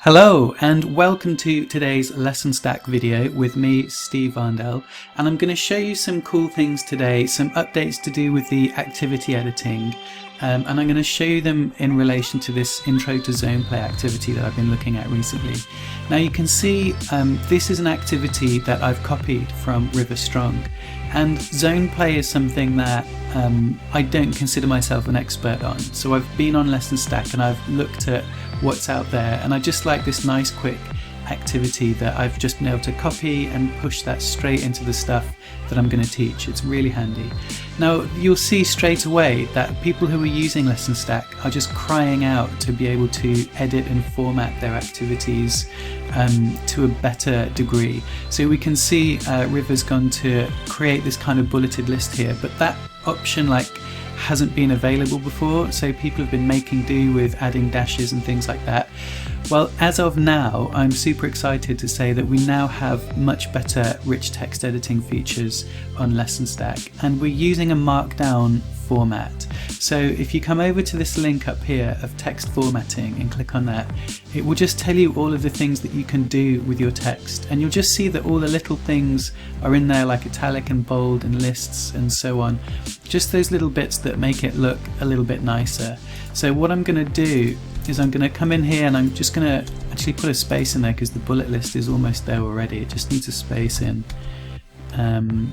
Hello and welcome to today's LessonStack video with me, Steve Varndell, and I'm going to show you some cool things today, some updates to do with the activity editing, and I'm going to show you them in relation to this Intro to Zone Play activity that I've been looking at recently. Now you can see this is an activity that I've copied from River Strong, and Zone Play is something that I don't consider myself an expert on. So I've been on LessonStack and I've looked at what's out there, and I just like this nice quick activity that I've just been able to copy and push that straight into the stuff that I'm going to teach. It's really handy. Now you'll see straight away that people who are using LessonStack are just crying out to be able to edit and format their activities to a better degree. So we can see River's gone to create this kind of bulleted list here, but that option hasn't been available before, so people have been making do with adding dashes and things like that. Well, as of now, I'm super excited to say that we now have much better rich text editing features on LessonStack, and we're using a markdown format. So if you come over to this link up here of text formatting and click on that, it will just tell you all of the things that you can do with your text, and you'll just see that all the little things are in there, like italic and bold and lists and so on, just those little bits that make it look a little bit nicer. So what I'm going to do is I'm going to come in here and I'm just going to actually put a space in there because the bullet list is almost there already. It just needs a space in. I'm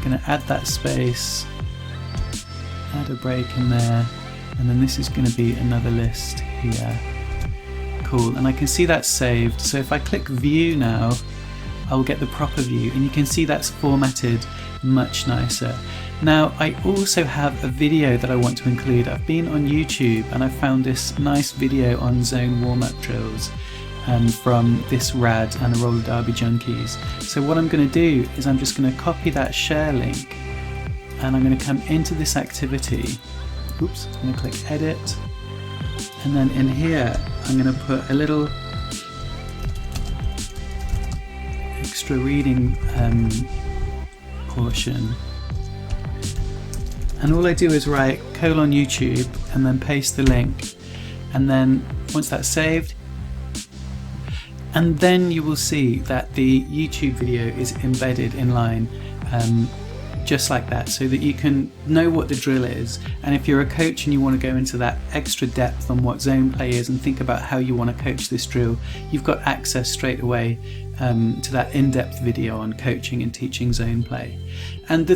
going to add that space, add a break in there, and then this is going to be another list here. Cool, and I can see that's saved. So if I click view now, I'll get the proper view, and you can see that's formatted much nicer. Now I also have a video that I want to include. I've been on YouTube and I found this nice video on zone warm-up drills from this Rad and the Roller Derby Junkies. So what I'm going to do is I'm just going to copy that share link and I'm going to come into this activity. Oops, I'm going to click edit, and then in here I'm going to put a little extra reading portion, and all I do is write :YouTube and then paste the link, and then once that's saved, and then you will see that the YouTube video is embedded in line just like that, so that you can know what the drill is. And if you're a coach and you want to go into that extra depth on what zone play is and think about how you want to coach this drill, you've got access straight away to that in-depth video on coaching and teaching zone play. And the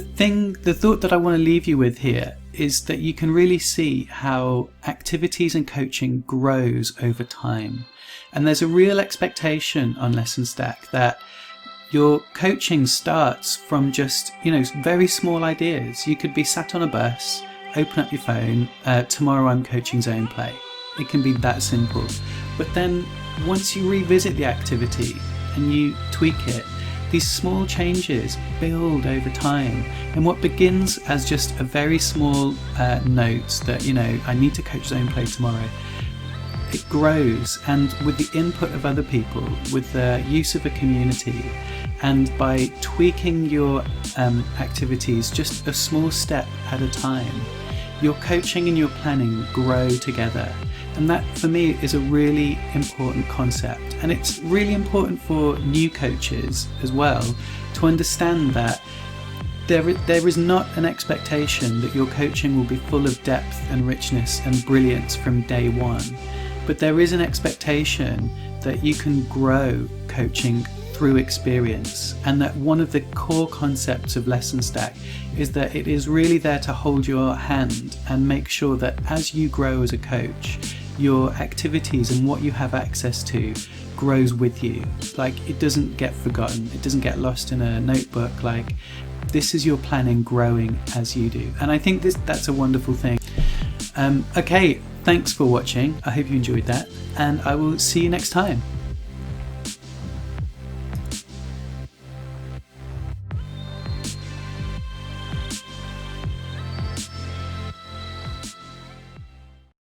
thought that I want to leave you with here is that you can really see how activities and coaching grows over time. And there's a real expectation on LessonStack that your coaching starts from just, very small ideas. You could be sat on a bus, open up your phone, tomorrow I'm coaching zone play. It can be that simple. But then once you revisit the activity and you tweak it, these small changes build over time. And what begins as just a very small note that, I need to coach zone play tomorrow, it grows, and with the input of other people, with the use of a community, and by tweaking your activities just a small step at a time, your coaching and your planning grow together. And that for me is a really important concept, and it's really important for new coaches as well to understand that there is not an expectation that your coaching will be full of depth and richness and brilliance from day one. But there is an expectation that you can grow coaching through experience, and that one of the core concepts of LessonStack is that it is really there to hold your hand and make sure that as you grow as a coach, your activities and what you have access to grows with you. It doesn't get forgotten, it doesn't get lost in a notebook. This is your planning growing as you do, and I think that's a wonderful thing. Okay, thanks for watching. I hope you enjoyed that, and I will see you next time.